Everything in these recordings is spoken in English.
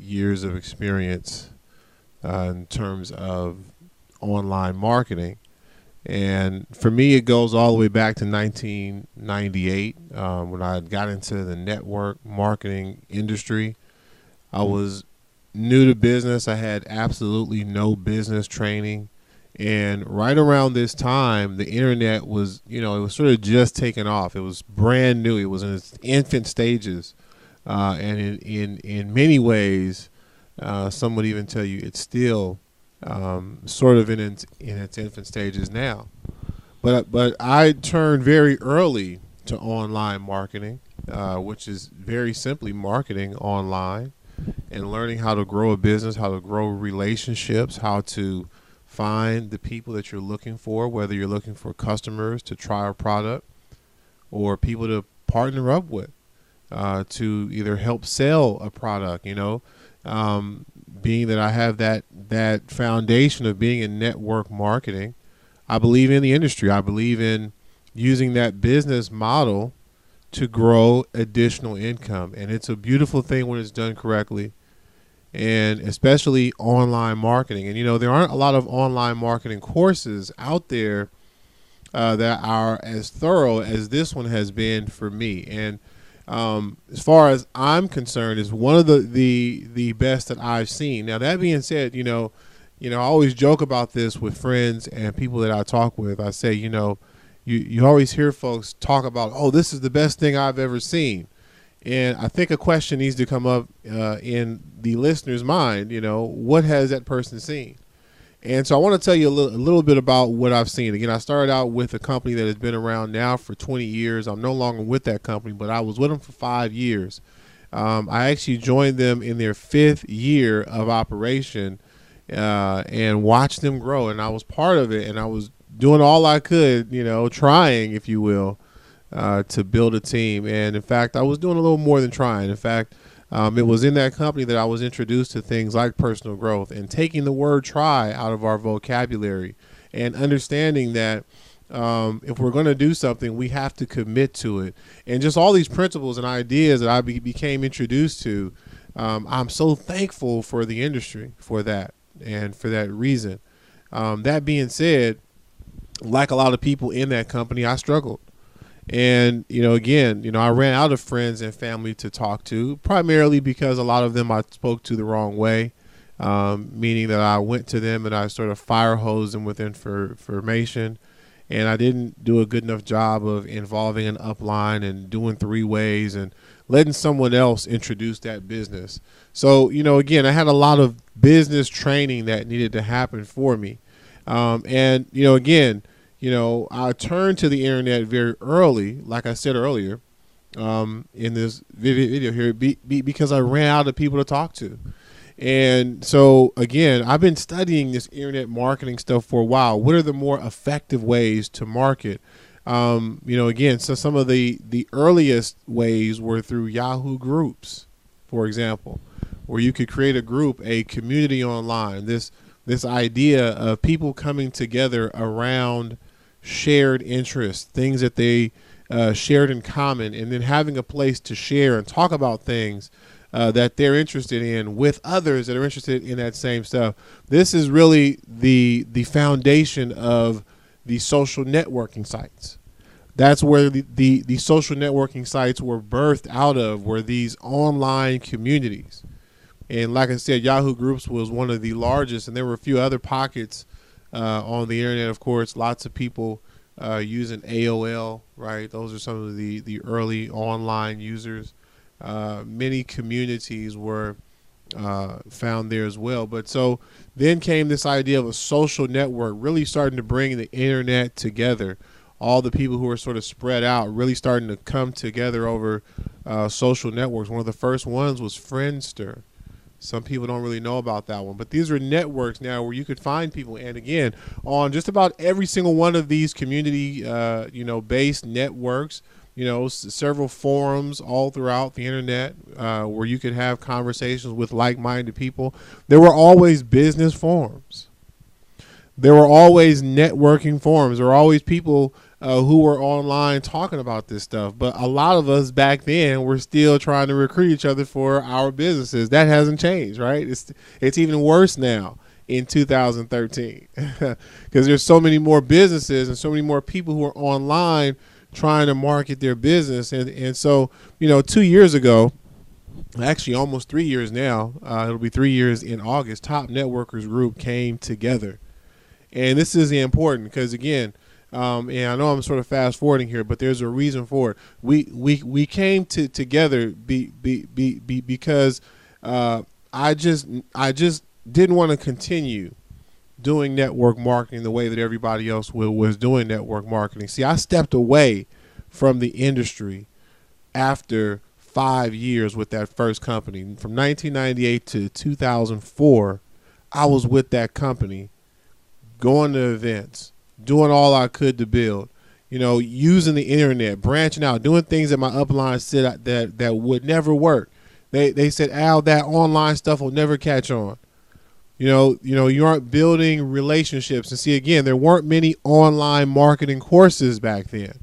years of experience in terms of online marketing. And for me, it goes all the way back to 1998 when I got into the network marketing industry. I was new to business. I had absolutely no business training. And right around this time, the internet was, it was sort of just taking off. It was brand new. It was in its infant stages. And in many ways, some would even tell you it's still sort of in its infant stages now. But I turned very early to online marketing, which is very simply marketing online and learning how to grow a business, how to grow relationships, how to find the people that you're looking for, whether you're looking for customers to try a product or people to partner up with to either help sell a product, being that I have that foundation of being in network marketing. I believe in the industry. I believe in using that business model to grow additional income. And it's a beautiful thing when it's done correctly, and especially online marketing. And, there aren't a lot of online marketing courses out there that are as thorough as this one has been for me. And as far as I'm concerned, is one of the best that I've seen. Now, that being said, I always joke about this with friends and people that I talk with. I say, you always hear folks talk about, oh, this is the best thing I've ever seen. And I think a question needs to come up in the listener's mind, what has that person seen? And so I want to tell you a little bit about what I've seen. Again, I started out with a company that has been around now for 20 years. I'm no longer with that company, but I was with them for 5 years. I actually joined them in their 5th year of operation and watched them grow. And I was part of it, and I was doing all I could, trying, if you will, to build a team. And in fact, I was doing a little more than trying. In fact, it was in that company that I was introduced to things like personal growth and taking the word try out of our vocabulary and understanding that if we're going to do something, we have to commit to it. And just all these principles and ideas that I became introduced to, I'm so thankful for the industry for that and for that reason. That being said, like a lot of people in that company, I struggled. And, again, I ran out of friends and family to talk to, primarily because a lot of them I spoke to the wrong way, meaning that I went to them and I sort of fire hosed them with information. And I didn't do a good enough job of involving an upline and doing 3 ways and letting someone else introduce that business. So, again, I had a lot of business training that needed to happen for me. And, again, I turned to the internet very early, like I said earlier, in this video here, because I ran out of people to talk to. And so, again, I've been studying this internet marketing stuff for a while. What are the more effective ways to market? Again, so some of the earliest ways were through Yahoo groups, for example, where you could create a group, a community online, this idea of people coming together around shared interests, things that they shared in common, and then having a place to share and talk about things that they're interested in with others that are interested in that same stuff. This is really the foundation of the social networking sites. That's where the social networking sites were birthed out of, were these online communities. And like I said, Yahoo Groups was one of the largest, and there were a few other pockets on the internet, of course. Lots of people using AOL, right? Those are some of the early online users. Many communities were found there as well. But so then came this idea of a social network, really starting to bring the internet together. All the people who were sort of spread out really starting to come together over social networks. One of the first ones was Friendster. Some people don't really know about that one, but these are networks now where you could find people. And again, on just about every single one of these community, based networks, several forums all throughout the internet where you could have conversations with like-minded people. There were always business forums. There were always networking forums. There were always people who were online talking about this stuff. But a lot of us back then were still trying to recruit each other for our businesses. That hasn't changed, right? It's even worse now in 2013 because there's so many more businesses and so many more people who are online trying to market their business. And so, 2 years ago, actually almost 3 years now, it'll be 3 years in August, Top Networkers Group came together. And this is important because, again, and I know I'm sort of fast forwarding here, but there's a reason for it. We came together because I just didn't want to continue doing network marketing the way that everybody else was doing network marketing. See, I stepped away from the industry after 5 years with that first company. From 1998 to 2004, I was with that company, going to events, doing all I could to build, using the internet, branching out, doing things that my upline said that would never work. They said, Al, that online stuff will never catch on. You aren't building relationships. And see, again, there weren't many online marketing courses back then.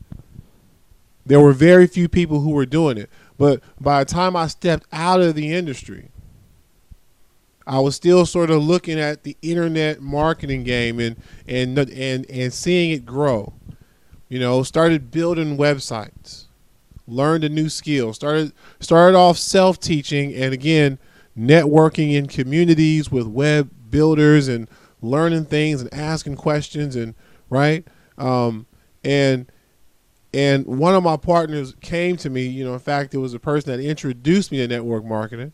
There were very few people who were doing it. But by the time I stepped out of the industry, I was still sort of looking at the internet marketing game and seeing it grow. Started building websites, learned a new skill, started off self-teaching, and again, networking in communities with web builders and learning things and asking questions and right. And one of my partners came to me, in fact, it was a person that introduced me to network marketing.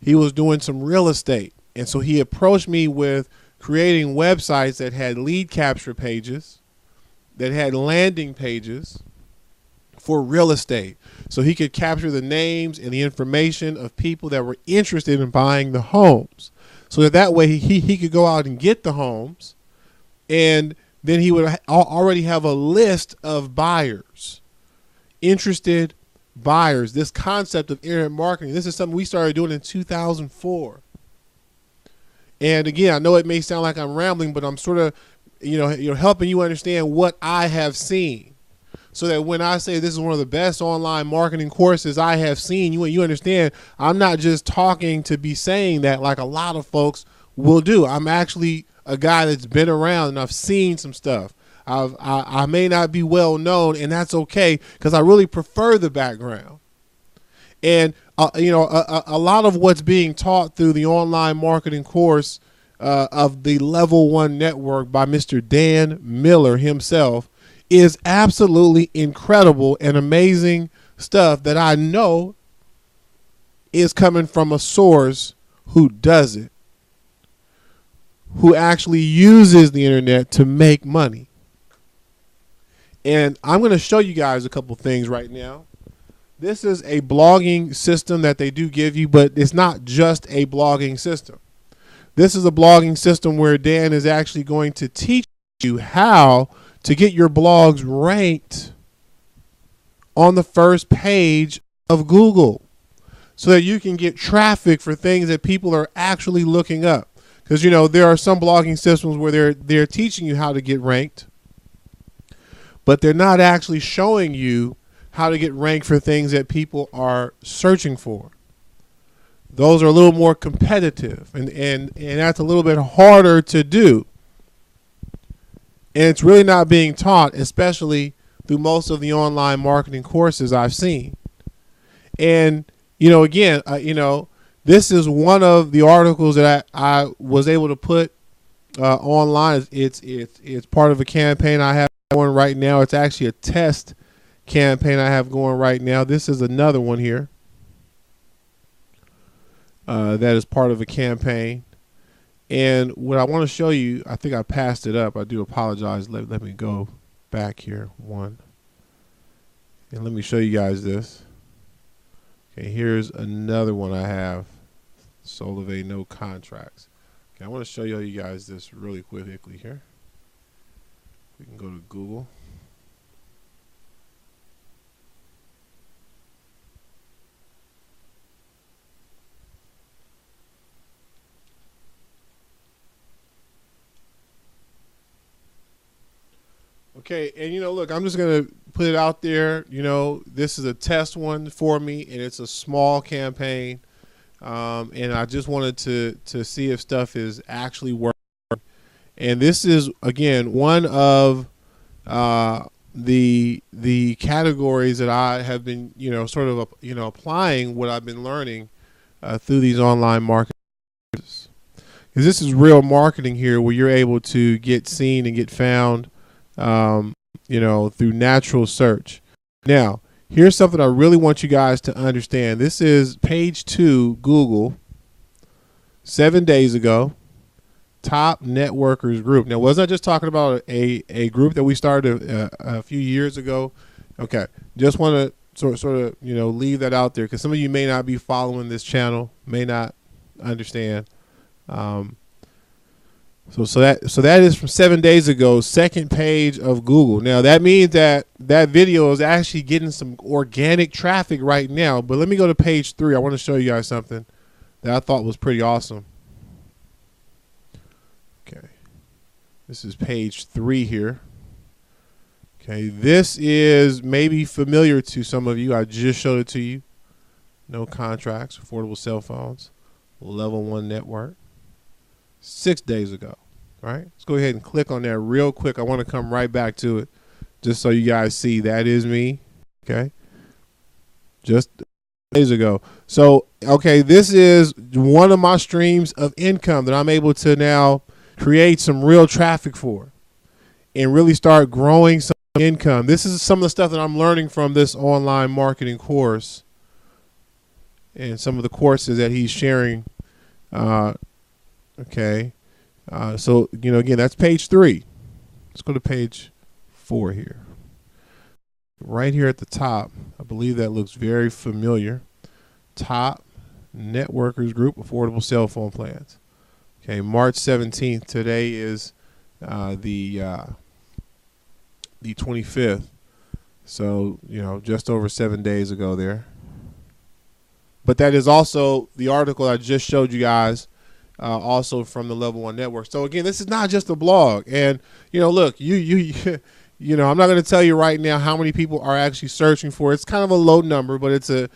He was doing some real estate. And so he approached me with creating websites that had lead capture pages, that had landing pages for real estate. So he could capture the names and the information of people that were interested in buying the homes. So that way he could go out and get the homes, and then he would already have a list of buyers, interested buyers. This concept of internet marketing, this is something we started doing in 2004. And again, I know it may sound like I'm rambling, but I'm sort of, helping you understand what I have seen, so that when I say this is one of the best online marketing courses I have seen, you understand I'm not just talking to be saying that like a lot of folks will do. I'm actually a guy that's been around and I've seen some stuff. I may not be well known, and that's okay because I really prefer the background. And a lot of what's being taught through the online marketing course of the Level 1 Network by Mr. Dan Miller himself is absolutely incredible and amazing stuff that I know is coming from a source who does it, who actually uses the internet to make money. And I'm going to show you guys a couple things right now. This is a blogging system that they do give you, but it's not just a blogging system. This is a blogging system where Dan is actually going to teach you how to get your blogs ranked on the first page of Google so that you can get traffic for things that people are actually looking up. Because, there are some blogging systems where they're teaching you how to get ranked, but they're not actually showing you how to get ranked for things that people are searching for. Those are a little more competitive, and that's a little bit harder to do. And it's really not being taught, especially through most of the online marketing courses I've seen. And, again, this is one of the articles that I was able to put online. It's part of a campaign I have going right now. It's actually a test campaign I have going right now. This is another one here that is part of a campaign. And what I want to show you, I think I passed it up. I do apologize. Let me go back here one. And let me show you guys this. Okay, here's another one I have. Solivay no contracts. Okay, I want to show you guys this really quickly here. We can go to Google. Okay, and look, I'm just gonna put it out there. This is a test one for me, and it's a small campaign, and I just wanted to see if stuff is actually working. And this is again one of the categories that I have been sort of applying what I've been learning through these online marketing. Because this is real marketing here, where you're able to get seen and get found, through natural search. Now, here's something I really want you guys to understand. This is page 2, Google, 7 days ago, top networkers group. Now, wasn't I just talking about a group that we started a few years ago? Okay, just want to sort of leave that out there, because some of you may not be following this channel, may not understand. So that is from 7 days ago, second page of Google. Now that means that video is actually getting some organic traffic right now. But let me go to page 3. I want to show you guys something that I thought was pretty awesome. Okay, this is page 3 here. Okay, this is maybe familiar to some of you. I just showed it to you. No contracts, affordable cell phones, level 1 network. 6 days ago, right? Let's go ahead and click on that real quick. I want to come right back to it just so you guys see that is me, okay? Just days ago. So, okay, this is one of my streams of income that I'm able to now create some real traffic for and really start growing some income. This is some of the stuff that I'm learning from this online marketing course and some of the courses that he's sharing. Okay, so again, that's page 3. Let's go to page 4 here. Right here at the top, I believe that looks very familiar. Top networkers group, affordable cell phone plans. Okay, March 17th. Today is the 25th. So just over 7 days ago there. But that is also the article I just showed you guys. Also from the level 1 network. So again, this is not just a blog. And look, I'm not going to tell you right now how many people are actually searching for it. It's kind of a low number, but it's a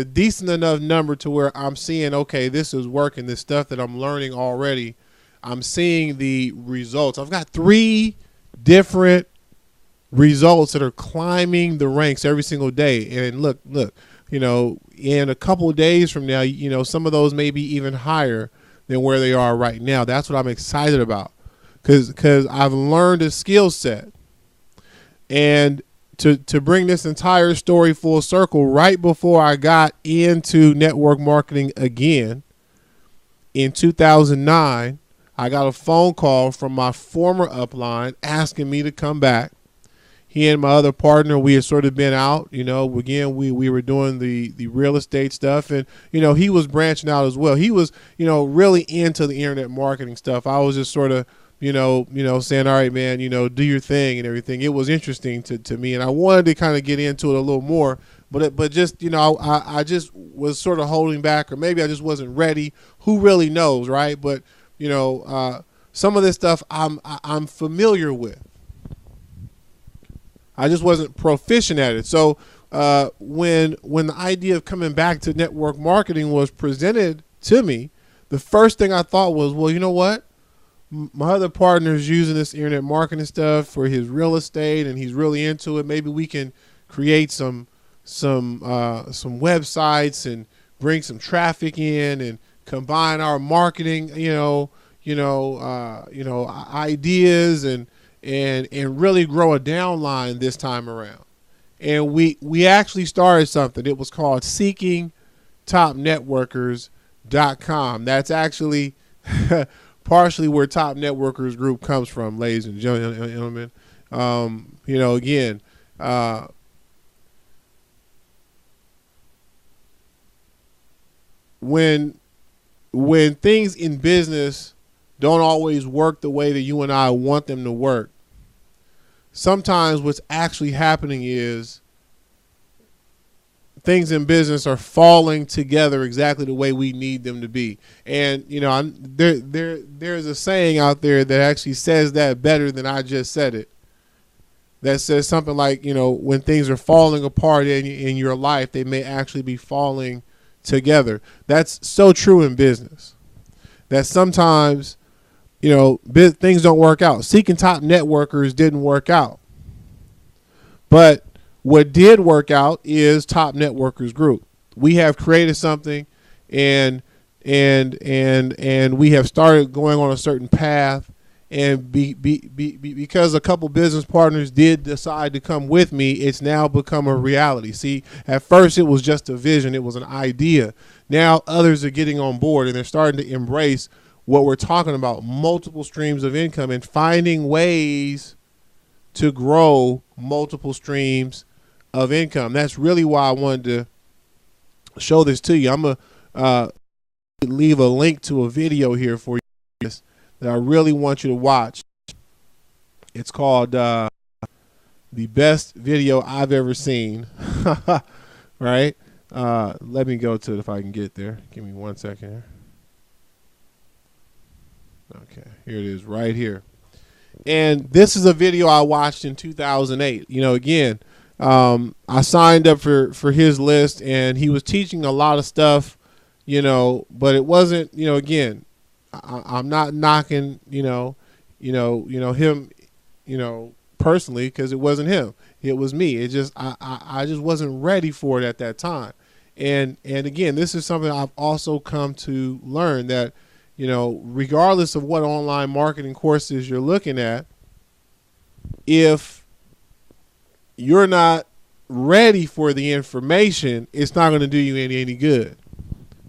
decent enough number to where I'm seeing, okay, this is working. This stuff that I'm learning already, I'm seeing the results. I've got 3 different results that are climbing the ranks every single day. And look, in a couple of days from now, some of those may be even higher than where they are right now. That's what I'm excited about, because I've learned a skill set. And to bring this entire story full circle, right before I got into network marketing again in 2009, I got a phone call from my former upline asking me to come back. He and my other partner, we had sort of been out, again, we were doing the real estate stuff, and, he was branching out as well. He was, really into the internet marketing stuff. I was just sort of, saying, all right, man, do your thing and everything. It was interesting to me, and I wanted to kind of get into it a little more, but just, I just was sort of holding back, or maybe I just wasn't ready. Who really knows, right? But, some of this stuff I'm familiar with. I just wasn't proficient at it. So when the idea of coming back to network marketing was presented to me, the first thing I thought was, well, you know what? My other partner is using this internet marketing stuff for his real estate, and he's really into it. Maybe we can create some websites and bring some traffic in and combine our marketing, ideas and really grow a downline this time around. And we actually started something. It was called SeekingTopNetworkers.com. That's actually partially where Top Networkers Group comes from, ladies and gentlemen. Again, when things in business don't always work the way that you and I want them to work, sometimes what's actually happening is things in business are falling together exactly the way we need them to be. And there's a saying out there that actually says that better than I just said it. that says something like, when things are falling apart in your life, they may actually be falling together. That's so true in business, that sometimes, things don't work out. Seeking Top Networkers didn't work out. But what did work out is Top Networkers Group. We have created something, and we have started going on a certain path. And because a couple business partners did decide to come with me, it's now become a reality. See, at first it was just a vision. It was an idea. Now others are getting on board, and they're starting to embrace what we're talking about, multiple streams of income and finding ways to grow multiple streams of income. That's really why I wanted to show this to you. I'm going to leave a link to a video here for you that I really want you to watch. It's called the best video I've ever seen. Right? Let me go to it if I can get there. Give me 1 second here. Okay, here it is right here. And this is a video I watched in 2008. Again, I signed up for his list, and he was teaching a lot of stuff, but it wasn't, again, I'm not knocking, him, personally, because it wasn't him. It was me. It just, I just wasn't ready for it at that time. And again, this is something I've also come to learn, that, regardless of what online marketing courses you're looking at, if you're not ready for the information, it's not going to do you any good.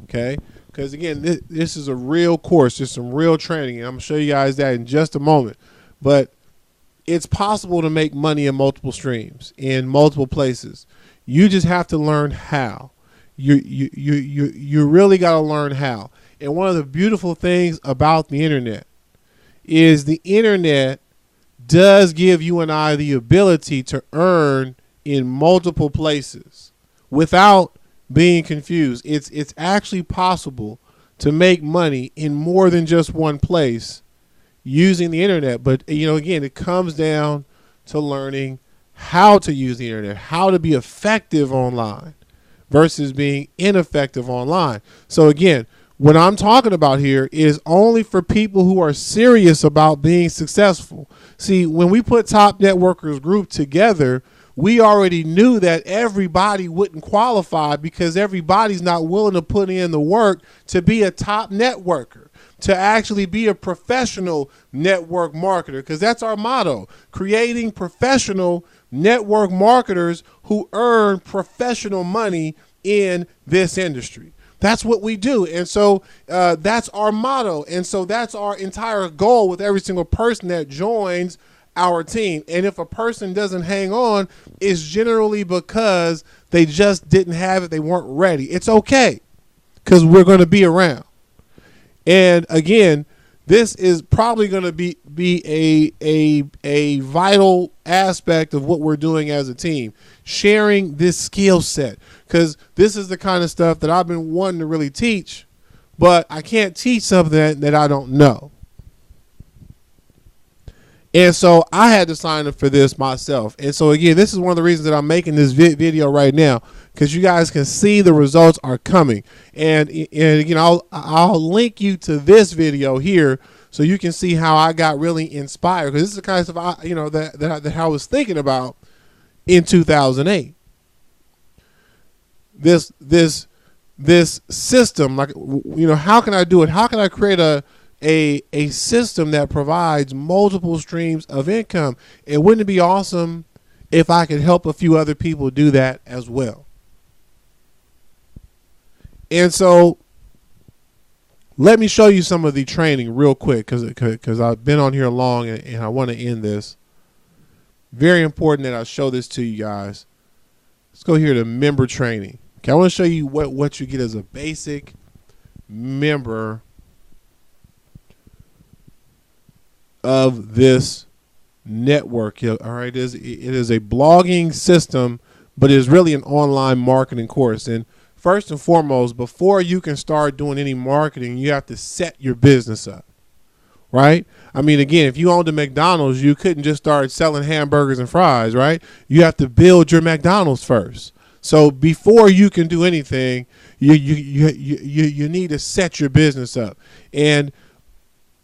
Okay? Because again, this is a real course. There's some real training, and I'm going to show you guys that in just a moment. But it's possible to make money in multiple streams, in multiple places. You just have to learn how. You really got to learn how. And one of the beautiful things about the internet is the internet does give you and I the ability to earn in multiple places without being confused. It's actually possible to make money in more than just one place using the internet. But, again, it comes down to learning how to use the internet, how to be effective online versus being ineffective online. So, again, what I'm talking about here is only for people who are serious about being successful. See, when we put Top Networkers Group together, we already knew that everybody wouldn't qualify because everybody's not willing to put in the work to be a top networker, to actually be a professional network marketer, because that's our motto, creating professional network marketers who earn professional money in this industry. That's what we do. And so that's our motto. And so that's our entire goal with every single person that joins our team. And if a person doesn't hang on, it's generally because they just didn't have it. They weren't ready. It's okay, because we're going to be around. And again, this is probably going to be a vital aspect of what we're doing as a team, sharing this skill set, because this is the kind of stuff that I've been wanting to really teach, but I can't teach something that I don't know. And so I had to sign up for this myself. And so again, this is one of the reasons that I'm making this video right now, because you guys can see the results are coming. And again, I'll link you to this video here so you can see how I got really inspired, because this is the kind of stuff that I was thinking about in 2008. This system, like, how can I do it? How can I create a system that provides multiple streams of income? And wouldn't it be awesome if I could help a few other people do that as well? And so let me show you some of the training real quick, because I've been on here long and I want to end this. Very important that I show this to you guys. Let's go here to member training. Okay, I want to show you what you get as a basic member of this network. All right, it is a blogging system, but it is really an online marketing course. And first and foremost, before you can start doing any marketing, you have to set your business up. right? I mean, again, if you owned a McDonald's, you couldn't just start selling hamburgers and fries, right? You have to build your McDonald's first. So before you can do anything, you need to set your business up. And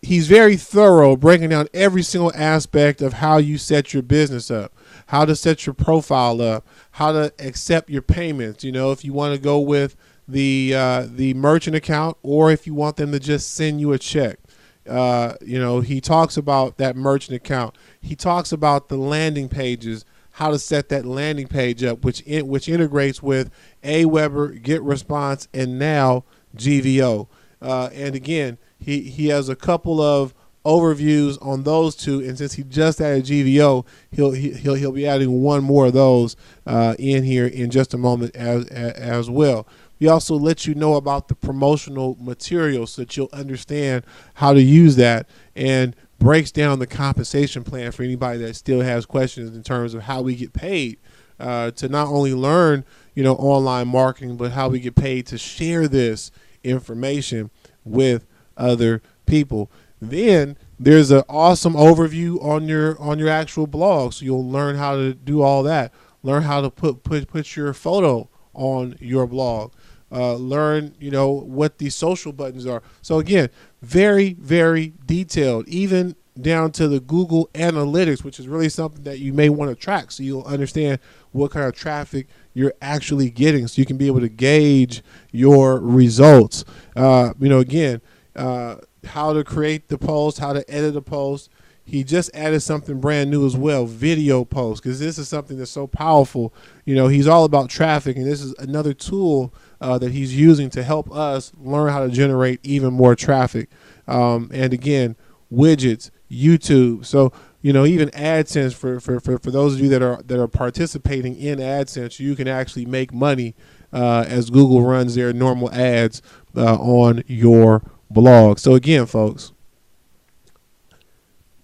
he's very thorough, breaking down every single aspect of how you set your business up, how to set your profile up, how to accept your payments. You know, if you want to go with the merchant account, or if you want them to just send you a check. You know, he talks about that merchant account. He talks about the landing pages, how to set that landing page up, which integrates with Aweber, GetResponse, and now GVO. And again, he has a couple of overviews on those two, and since he just added GVO, he'll be adding one more of those in here in just a moment as well. He also lets you know about the promotional materials so that you'll understand how to use that, and breaks down the compensation plan for anybody that still has questions in terms of how we get paid to not only learn, you know, online marketing, but how we get paid to share this information with other people. Then there's an awesome overview on your actual blog, so you'll learn how to do all that. Learn how to put your photo on your blog. Learn, you know, what these social buttons are. So again, very, very detailed, even down to the Google Analytics, which is really something that you may want to track, so you'll understand what kind of traffic you're actually getting, so you can be able to gauge your results. You know, again, how to create the post, how to edit a post. He just added something brand new as well, video posts, because this is something that's so powerful. You know, he's all about traffic, and this is another tool that he's using to help us learn how to generate even more traffic. And again, widgets, YouTube. So, you know, even AdSense for those of you that are participating in AdSense, you can actually make money as Google runs their normal ads on your blog. So again, folks,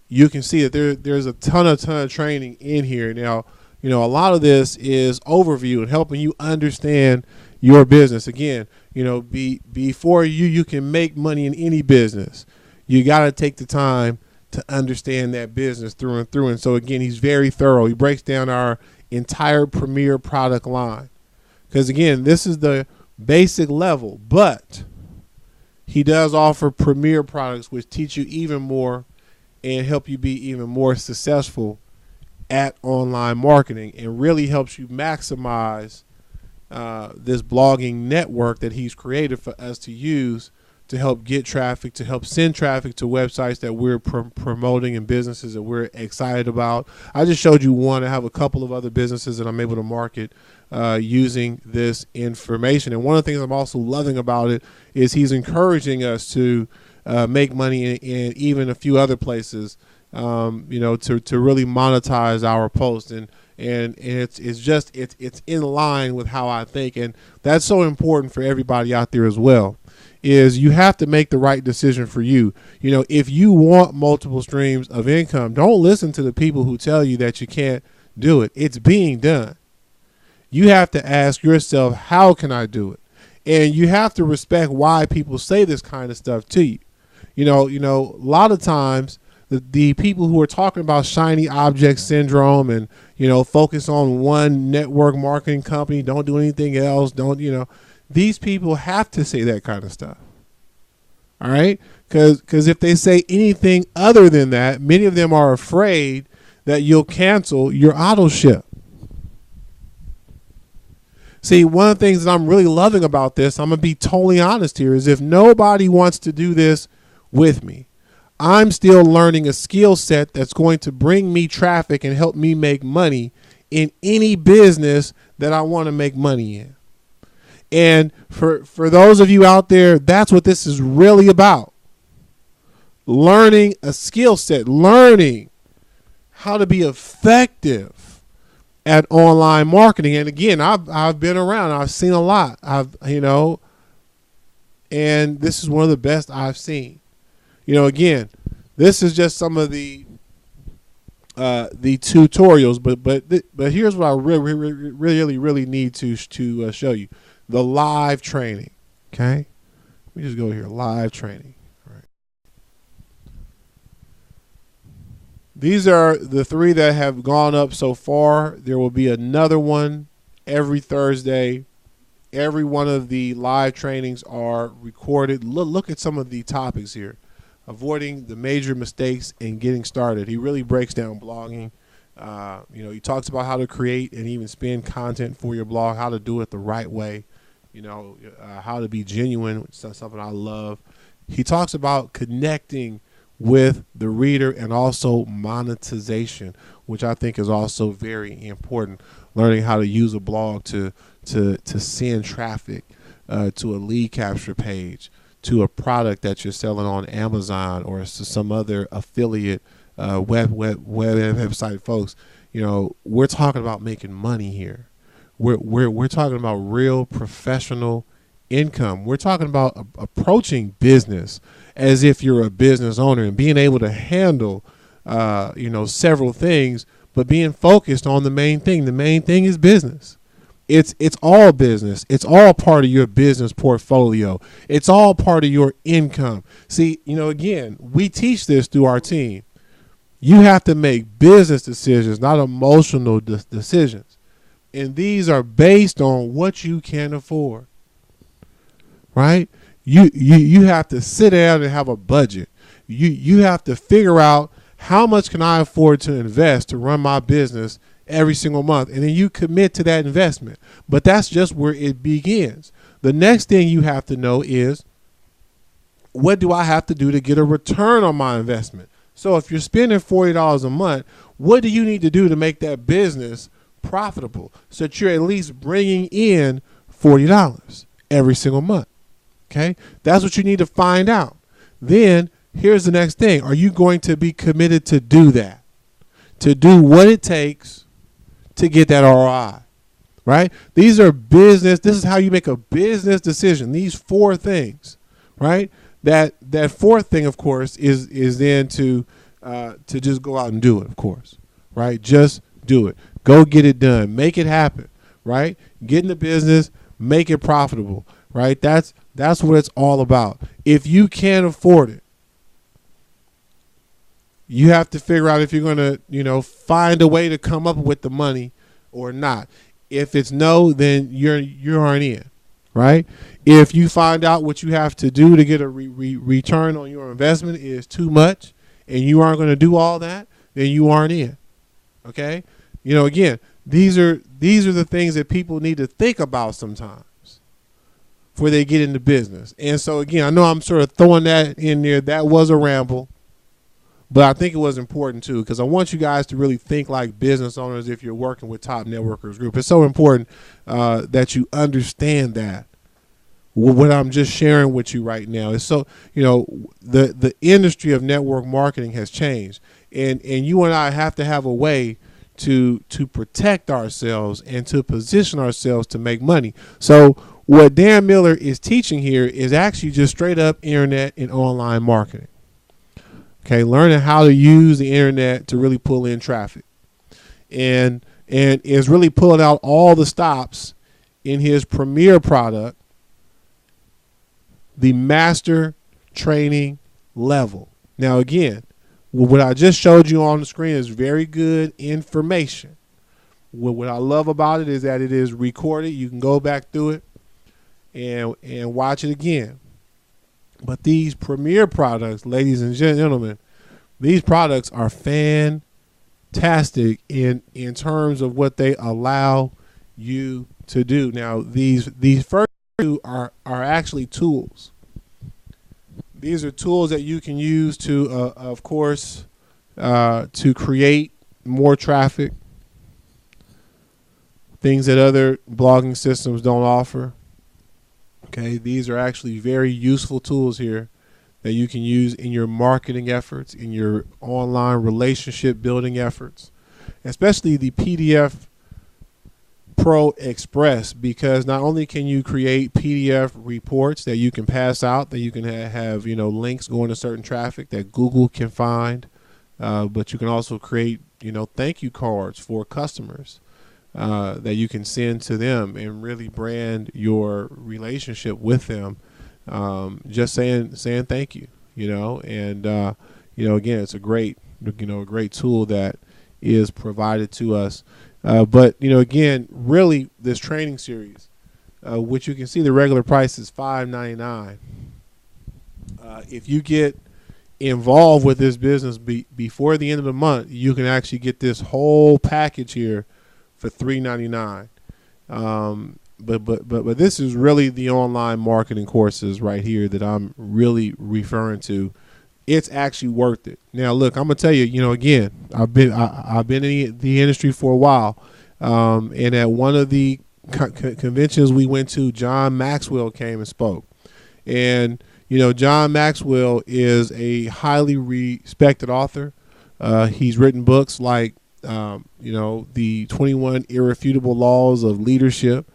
you can see that there's a ton of training in here. Now, you know, a lot of this is overview and helping you understand your business. Again, you know, before you can make money in any business, you got to take the time to understand that business through and through. And so again, he's very thorough. He breaks down our entire Premier product line, because again, this is the basic level, but he does offer Premier products which teach you even more and help you be even more successful at online marketing, and really helps you maximize this blogging network that he's created for us to use to help get traffic, to help send traffic to websites that we're promoting and businesses that we're excited about. I just showed you one. I have a couple of other businesses that I'm able to market using this information. And one of the things I'm also loving about it is he's encouraging us to make money in even a few other places, you know, to really monetize our post. And it's in line with how I think, and that's so important for everybody out there as well. Is you have to make the right decision for you. You know, if you want multiple streams of income, don't listen to the people who tell you that you can't do it. It's being done. You have to ask yourself, how can I do it? And you have to respect why people say this kind of stuff to you. You know, a lot of times the people who are talking about shiny object syndrome and, you know, focus on one network marketing company, don't do anything else, don't, you know, these people have to say that kind of stuff. All right? Because if they say anything other than that, many of them are afraid that you'll cancel your auto ship. See, one of the things that I'm really loving about this, I'm going to be totally honest here, is if nobody wants to do this with me, I'm still learning a skill set that's going to bring me traffic and help me make money in any business that I want to make money in. And for those of you out there, that's what this is really about. Learning a skill set, learning how to be effective at online marketing. And again, I've been around, I've seen a lot. You know, and this is one of the best I've seen. You know, again, this is just some of the tutorials, but here's what I really need to show you: the live training. Okay, let me just go here, live training. All right. These are the 3 that have gone up so far. There will be another one every Thursday. Every one of the live trainings are recorded. Look at some of the topics here. Avoiding the major mistakes and getting started. He really breaks down blogging. He talks about how to create and even spin content for your blog, how to do it the right way, how to be genuine, which is something I love. He talks about connecting with the reader and also monetization, which I think is also very important. Learning how to use a blog to send traffic to a lead capture page, to a product that you're selling on Amazon or to some other affiliate website. Folks, we're talking about making money here. We're talking about real professional income. We're talking about approaching business as if you're a business owner and being able to handle several things, but being focused on the main thing. The main thing is business. It's all business. It's all part of your business portfolio. It's all part of your income. See, again, we teach this through our team. You have to make business decisions, not emotional decisions. And these are based on what you can afford. Right? You have to sit down and have a budget. You have to figure out how much can I afford to invest to run my business every single month, and then you commit to that investment. But that's just where it begins. The next thing you have to know is, what do I have to do to get a return on my investment? So if you're spending $40 a month, what do you need to do to make that business profitable so that you're at least bringing in $40 every single month? Okay, that's what you need to find out. Then here's the next thing. Are you going to be committed to do that? To do what it takes to get that ROI, right? These are business. This is how you make a business decision. These 4 things, right? That 4th thing, of course, is then to just go out and do it, of course, right? Just do it. Go get it done. Make it happen, right? Get in the business. Make it profitable, right? That's what it's all about. If you can't afford it, you have to figure out if you're going to, find a way to come up with the money or not. If it's no, then you aren't in, right? If you find out what you have to do to get a return on your investment is too much and you aren't going to do all that, then you aren't in, okay? Again, these are the things that people need to think about sometimes before they get into business. And so, again, I know I'm sort of throwing that in there. That was a ramble. But I think it was important, too, because I want you guys to really think like business owners if you're working with Top Networkers Group. It's so important that you understand that. What I'm just sharing with you right now is so, the industry of network marketing has changed. And you and I have to have a way to protect ourselves and to position ourselves to make money. So what Dan Miller is teaching here is actually just straight up internet and online marketing. Okay, learning how to use the internet to really pull in traffic, and is really pulling out all the stops in his premier product, the master training level. Now, again, what I just showed you on the screen is very good information. What I love about it is that it is recorded. You can go back through it and watch it again. But these premier products, ladies and gentlemen, these products are fantastic in terms of what they allow you to do. Now, these first 2 are actually tools. These are tools that you can use to, of course, to create more traffic, things that other blogging systems don't offer. Okay, these are actually very useful tools here that you can use in your marketing efforts, in your online relationship building efforts, especially the PDF Pro Express, because not only can you create PDF reports that you can pass out, that you can have links going to certain traffic that Google can find, but you can also create thank you cards for customers that you can send to them and really brand your relationship with them. Just saying thank you, and again, it's a great a great tool that is provided to us. But again, really, this training series, which you can see the regular price is $5.99. If you get involved with this business before the end of the month, you can actually get this whole package here for $3.99. But this is really the online marketing courses right here that I'm really referring to. It's actually worth it. Now, look, I'm gonna tell you. Again, I've been in the industry for a while, and at one of the conventions we went to, John Maxwell came and spoke, and John Maxwell is a highly respected author. He's written books like the 21 Irrefutable Laws of Leadership,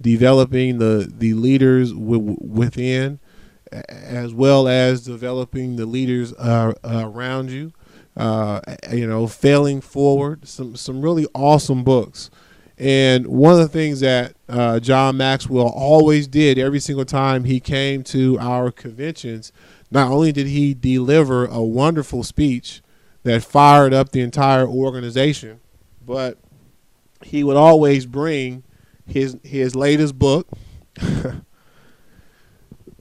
developing the leaders within, as well as developing the leaders around you. Failing Forward, some really awesome books. And one of the things that John Maxwell always did every single time he came to our conventions, not only did he deliver a wonderful speech that fired up the entire organization, but he would always bring his latest book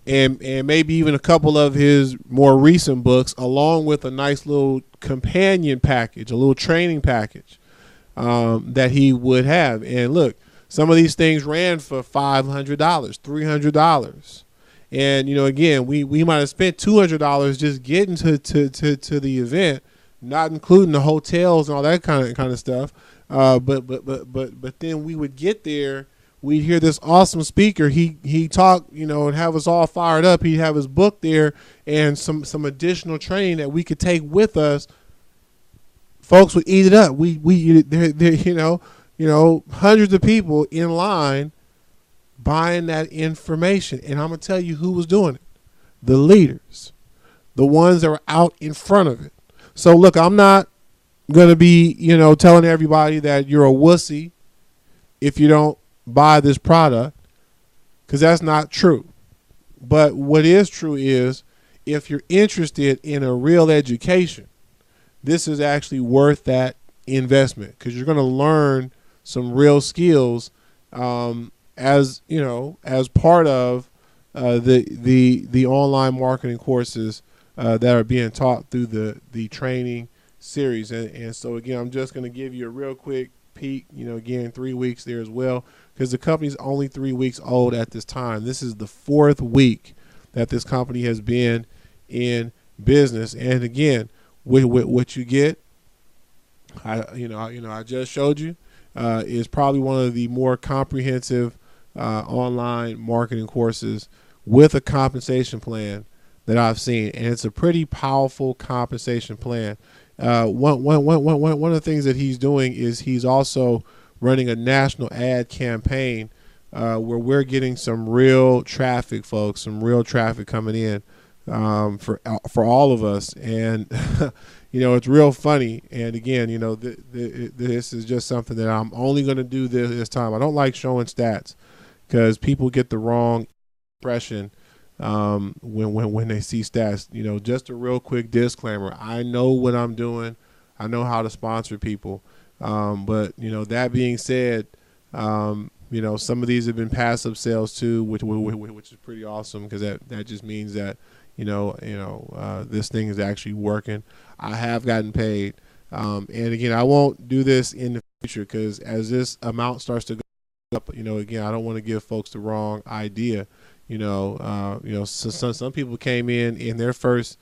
and maybe even a couple of his more recent books, along with a nice little companion package, a little training package that he would have. And look, some of these things ran for $500, $300. And, again, we might have spent $200 just getting to the event, not including the hotels and all that kind of stuff. But then we would get there, we'd hear this awesome speaker. He talk, and have us all fired up. He'd have his book there and some additional training that we could take with us. Folks would eat it up. Hundreds of people in line buying that information. And I'm gonna tell you who was doing it: the leaders, the ones that were out in front of it. So look, I'm not gonna be telling everybody that you're a wussy if you don't buy this product, because that's not true. But what is true is, if you're interested in a real education, this is actually worth that investment, because you're going to learn some real skills as part of the online marketing courses that are being taught through the training series. And so again, I'm just going to give you a real quick peek, again, 3 weeks there as well, because the company's only 3 weeks old at this time. This is the 4th week that this company has been in business. And again, what you get, I just showed you, is probably one of the more comprehensive online marketing courses with a compensation plan that I've seen, and it's a pretty powerful compensation plan. One of the things that he's doing is he's also running a national ad campaign where we're getting some real traffic, folks, some real traffic coming in for all of us. And it's real funny. And again, this is just something that I'm only going to do this time. I don't like showing stats because people get the wrong impression when they see stats. Just a real quick disclaimer: I know what I'm doing. I know how to sponsor people. But that being said, some of these have been passive sales too, which is pretty awesome, because that just means that this thing is actually working. I have gotten paid, and again, I won't do this in the future, because as this amount starts to go up, again, I don't want to give folks the wrong idea. So some people came in their first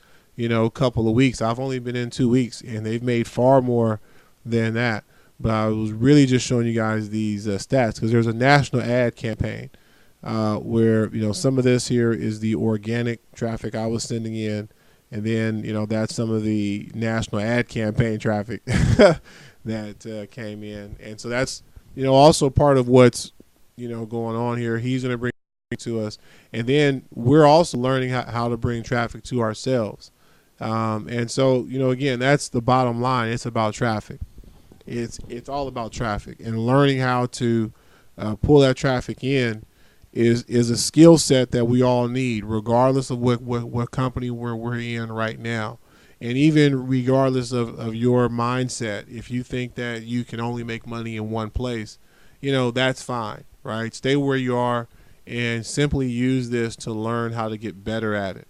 couple of weeks. I've only been in 2 weeks, and they've made far more than that. But I was really just showing you guys these stats, because there's a national ad campaign where some of this here is the organic traffic I was sending in, and then that's some of the national ad campaign traffic that came in. And so that's also part of what's going on here. He's going to bring to us, and then we're also learning how to bring traffic to ourselves. And so again, that's the bottom line. It's about traffic. It's all about traffic, and learning how to pull that traffic in is a skill set that we all need, regardless of what company we're in right now. And even regardless of your mindset, if you think that you can only make money in one place, that's fine, right? Stay where you are and simply use this to learn how to get better at it,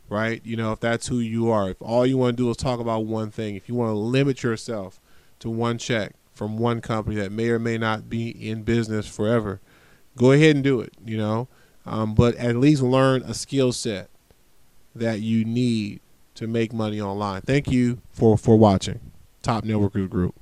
right? If that's who you are, if all you want to do is talk about one thing, if you want to limit yourself to one check from one company that may or may not be in business forever, go ahead and do it, but at least learn a skill set that you need to make money online. Thank you for watching Top Networkers Group.